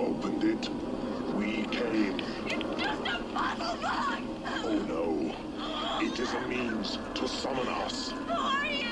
opened it. We came. It's just a puzzle box! Oh no. It is a means to summon us. Who are you?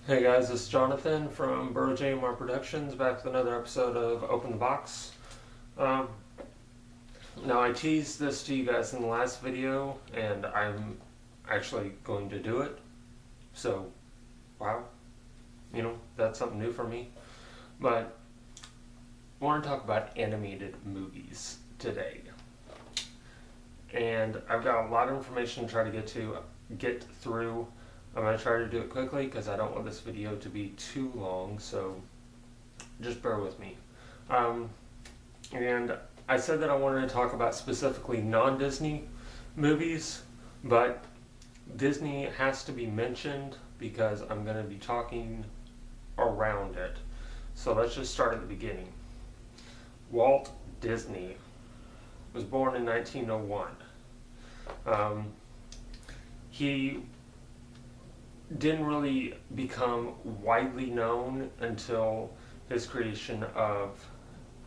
Hey guys, this is Jonathan from Burrow JMR Productions, back with another episode of Open the Box. Now I teased this to you guys in the last video, and I'm actually going to do it. So, wow, that's something new for me. But I want to talk about animated movies today. And I've got a lot of information to try to get through. I'm going to try to do it quickly because I don't want this video to be too long, so just bear with me. And I said that I wanted to talk about specifically non-Disney movies, but Disney has to be mentioned because I'm going to be talking around it. So let's just start at the beginning. Walt Disney was born in 1901. He didn't really become widely known until his creation of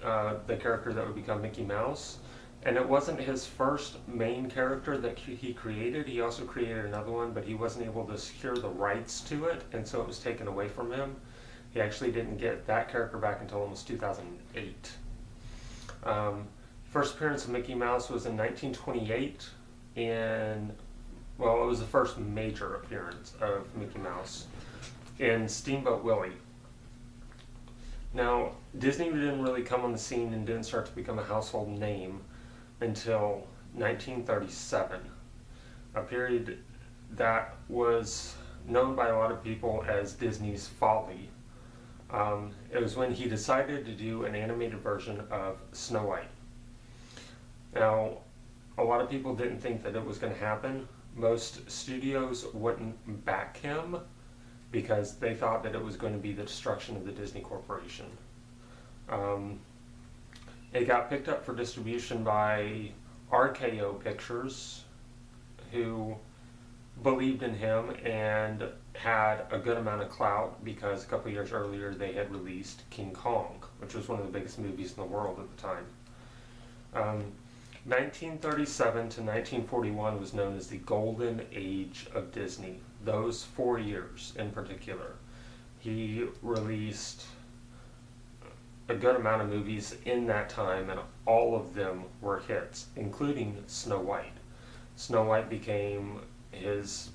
the character that would become Mickey Mouse. And it wasn't his first main character that he created. He also created another one, but he wasn't able to secure the rights to it, and so it was taken away from him. He actually didn't get that character back until almost 2008. First appearance of Mickey Mouse was in 1928 it was the first major appearance of Mickey Mouse in Steamboat Willie. Now, Disney didn't really come on the scene and didn't start to become a household name until 1937, a period that was known by a lot of people as Disney's folly. It was when he decided to do an animated version of Snow White. Now, a lot of people didn't think that it was going to happen. Most studios wouldn't back him because they thought that it was going to be the destruction of the Disney Corporation. It got picked up for distribution by RKO Pictures, who believed in him and had a good amount of clout because a couple years earlier they had released King Kong, which was one of the biggest movies in the world at the time. 1937 to 1941 was known as the Golden Age of Disney. Those 4 years in particular. He released a good amount of movies in that time, and all of them were hits, including Snow White. Snow White became it's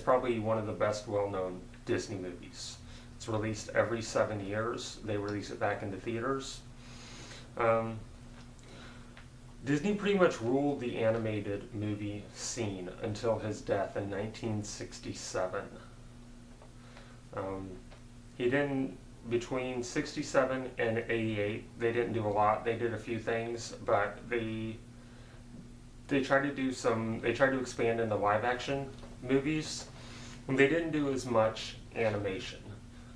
probably one of the best well-known Disney movies. It's released every 7 years. They release it back into theaters. Disney pretty much ruled the animated movie scene until his death in 1967. Between 67 and 88, they didn't do a lot. They did a few things, but they tried to expand into live action movies, and they didn't do as much animation.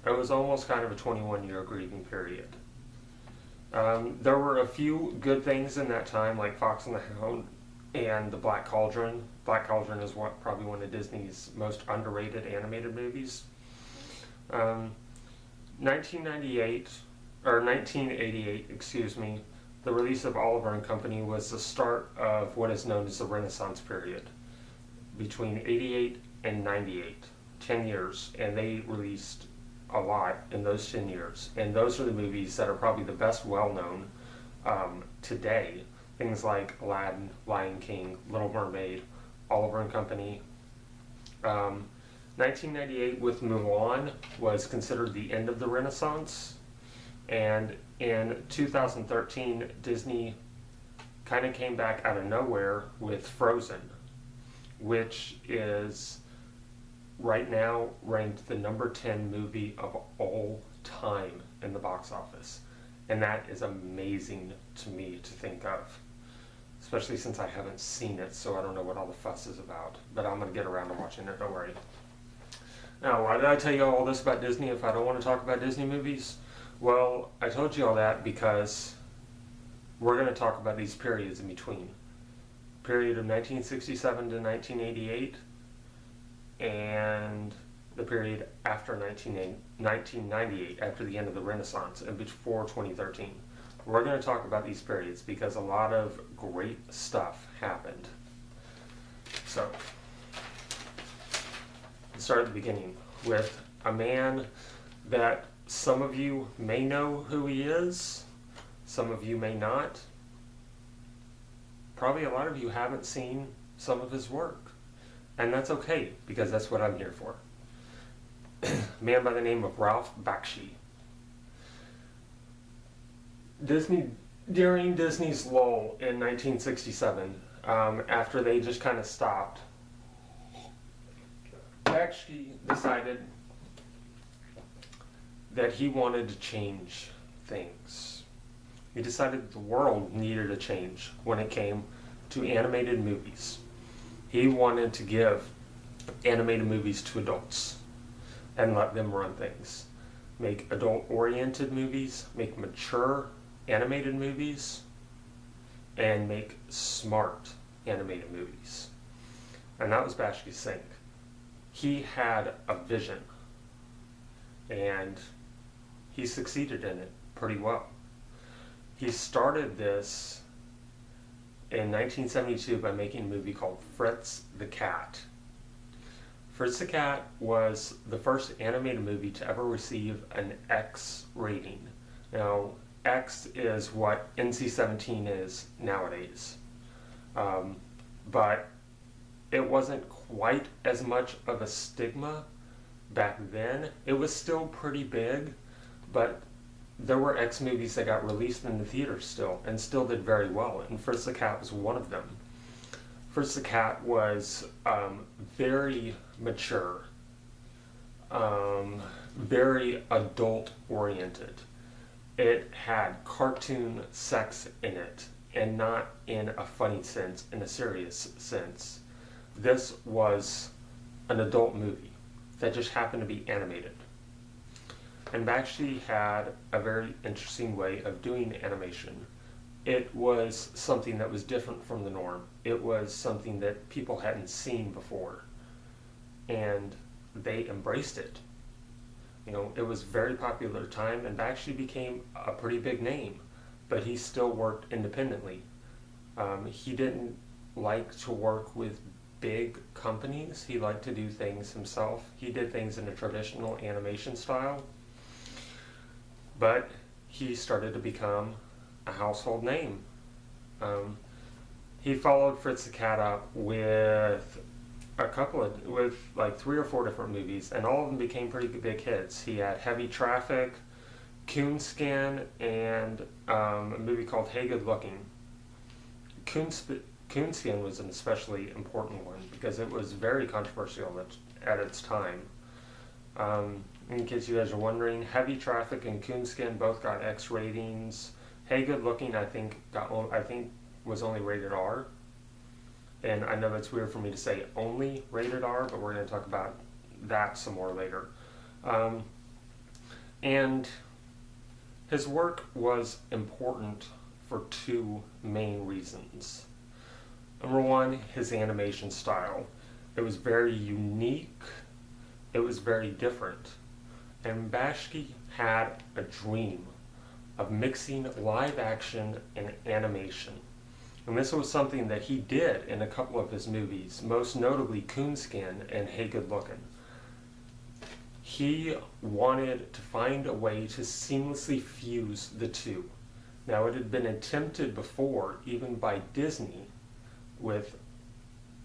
It was almost kind of a 21-year grieving period. There were a few good things in that time, like Fox and the Hound and The Black Cauldron. Black Cauldron is probably one of Disney's most underrated animated movies. 1988, the release of Oliver and Company was the start of what is known as the Renaissance period, between 88 and 98, 10 years, and they released a lot in those 10 years. And those are the movies that are probably the best well-known today. Things like Aladdin, Lion King, Little Mermaid, Oliver and Company. 1998 with Mulan was considered the end of the Renaissance. And in 2013, Disney kind of came back out of nowhere with Frozen, which is right now ranked the number 10 movie of all time in the box office. And that is amazing to me to think of, especially since I haven't seen it, so I don't know what all the fuss is about. But I'm going to get around to watching it, don't worry. Now, why did I tell you all this about Disney if I don't want to talk about Disney movies? Well, I told you all that because we're going to talk about these periods in between. Period of 1967 to 1988 and the period after 1998, after the end of the Renaissance, and before 2013. We're going to talk about these periods because a lot of great stuff happened. So, let's start at the beginning with a man that some of you may know who he is, some of you may not. Probably a lot of you haven't seen some of his work, and that's okay because that's what I'm here for. A man by the name of Ralph Bakshi. During Disney's lull in 1967, after they just kind of stopped, Bakshi decided that he wanted to change things. He decided that the world needed a change when it came to animated movies. He wanted to give animated movies to adults and let them run things. Make adult-oriented movies, make mature animated movies, and make smart animated movies. And that was Bakshi's thing. He had a vision, and he succeeded in it pretty well. He started this in 1972 by making a movie called Fritz the Cat. Fritz the Cat was the first animated movie to ever receive an X rating. Now, X is what NC-17 is nowadays. But it wasn't quite as much of a stigma back then. It was still pretty big, but there were X movies that got released in the theaters still, and still did very well, and Fritz the Cat was one of them. Fritz the Cat was very mature, very adult-oriented. It had cartoon sex in it, and not in a funny sense, in a serious sense. This was an adult movie that just happened to be animated. And Bakshi had a very interesting way of doing animation. It was something that was different from the norm. It was something that people hadn't seen before. And they embraced it. You know, it was a very popular time, and Bakshi became a pretty big name, but he still worked independently. He didn't like to work with big companies. He liked to do things himself. He did things in a traditional animation style, but he started to become a household name. He followed Fritz the Cat up with like 3 or 4 different movies, and all of them became pretty big hits. He had Heavy Traffic, Coonskin, and a movie called Hey Good Looking. Coonskin was an especially important one because it was very controversial at its time. In case you guys are wondering, Heavy Traffic and Coonskin both got X ratings. Hey Good Looking, I think was only rated R. And I know that's weird for me to say only rated R, but we're going to talk about that some more later. And his work was important for 2 main reasons. Number one, his animation style. It was very unique. It was very different. And Bakshi had a dream of mixing live action and animation. And this was something that he did in a couple of his movies, most notably Coonskin and Hey Good Lookin'. He wanted to find a way to seamlessly fuse the two. Now, it had been attempted before, even by Disney, with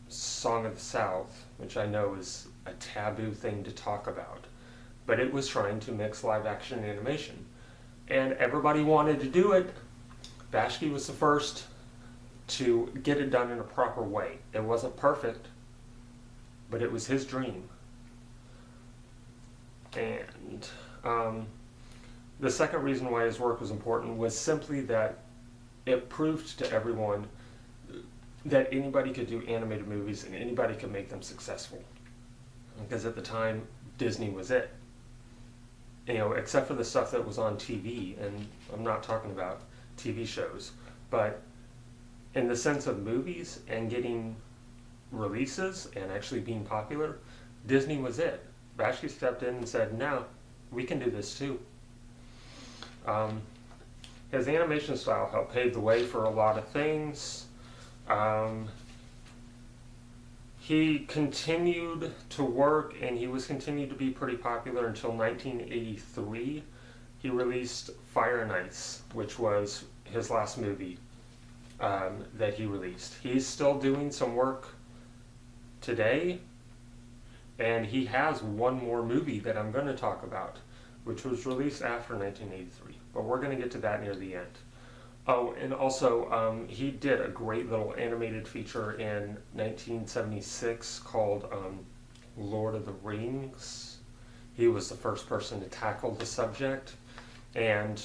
Song of the South, which I know is a taboo thing to talk about, but it was trying to mix live action and animation. And everybody wanted to do it. Bakshi was the first to get it done in a proper way. It wasn't perfect, but it was his dream. And the second reason why his work was important was simply that it proved to everyone that anybody could do animated movies and anybody could make them successful. Because at the time, Disney was it. You know, except for the stuff that was on TV, and I'm not talking about TV shows, but in the sense of movies and getting releases and actually being popular, Disney was it. Bakshi stepped in and said, no, we can do this too. His animation style helped pave the way for a lot of things. He continued to work, and he was continued to be pretty popular until 1983. He released Fire and Ice, which was his last movie that he released. He's still doing some work today, and he has one more movie that I'm going to talk about, which was released after 1983, but we're going to get to that near the end. Oh, and also, he did a great little animated feature in 1976 called Lord of the Rings. He was the first person to tackle the subject, and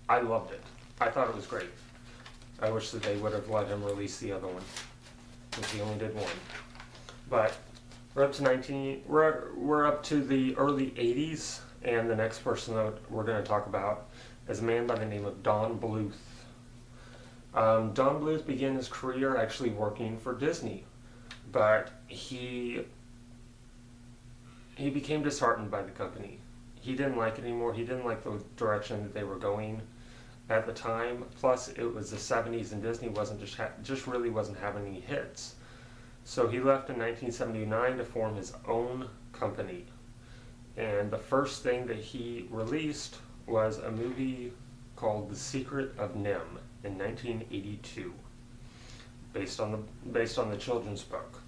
I loved it. I thought it was great. I wish that they would have let him release the other one, because he only did one. But we're up to the early 80s, and the next person that we're going to talk about is a man by the name of Don Bluth. Don Bluth began his career actually working for Disney, but he became disheartened by the company. He didn't like it anymore. He didn't like the direction that they were going at the time. Plus, it was the 70s, and Disney wasn't just really wasn't having any hits. So he left in 1979 to form his own company. And the first thing that he released was a movie called The Secret of Nim in 1982, based on the children's book.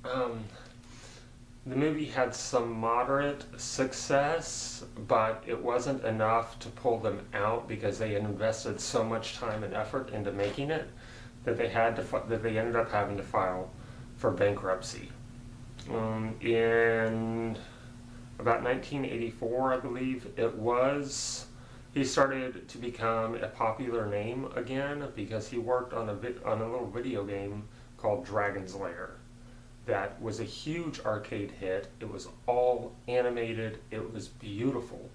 The movie had some moderate success, but it wasn't enough to pull them out because they had invested so much time and effort into making it that they ended up having to file for bankruptcy. In about 1984, I believe it was, he started to become a popular name again because he worked on a little video game called Dragon's Lair. That was a huge arcade hit. It was all animated. It was beautiful.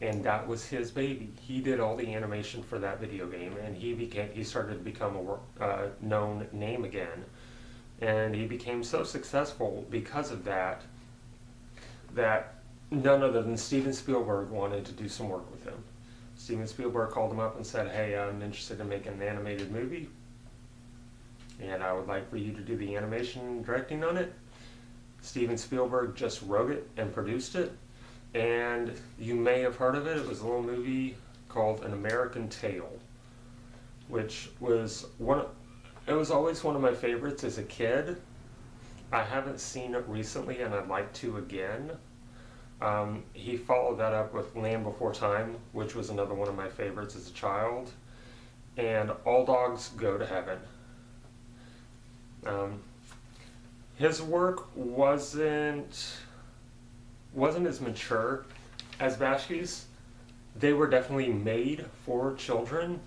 And that was his baby. He did all the animation for that video game, and he started to become a known name again. And he became so successful because of that none other than Steven Spielberg wanted to do some work with him. Steven Spielberg called him up and said, hey, I'm interested in making an animated movie, and I would like for you to do the animation and directing on it. Steven Spielberg just wrote it and produced it, and you may have heard of it. It was a little movie called An American Tail, which was always one of my favorites as a kid. I haven't seen it recently, and I'd like to again. He followed that up with Land Before Time, which was another one of my favorites as a child, and All Dogs Go to Heaven. His work wasn't as mature as Bakshis. They were definitely made for children,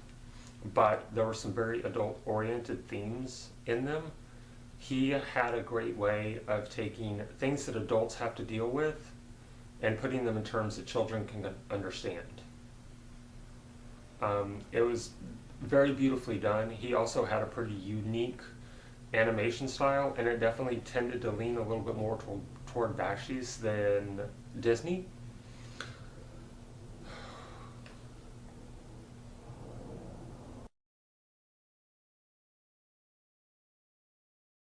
but there were some very adult-oriented themes in them. He had a great way of taking things that adults have to deal with and putting them in terms that children can understand. It was very beautifully done. He also had a pretty unique animation style, and it definitely tended to lean a little bit more toward Bakshis than Disney.